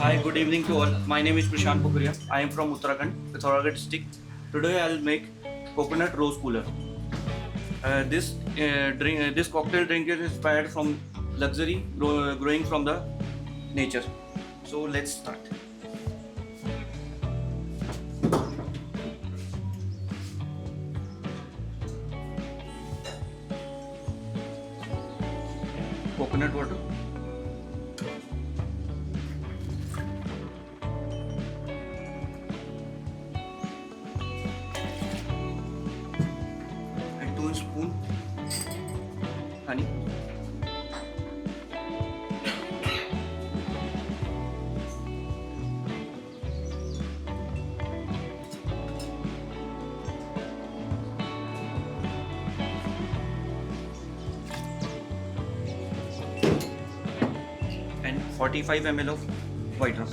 Hi, good evening to all. My name is Prashant Pukuria. I am from Uttarakhand, Pvt.Ltd district. Today I will make coconut rose cooler. This cocktail drink is inspired from luxury growing from the nature. So let's start. Coconut water. And 2 spoon honey. And 45 ml of white rum.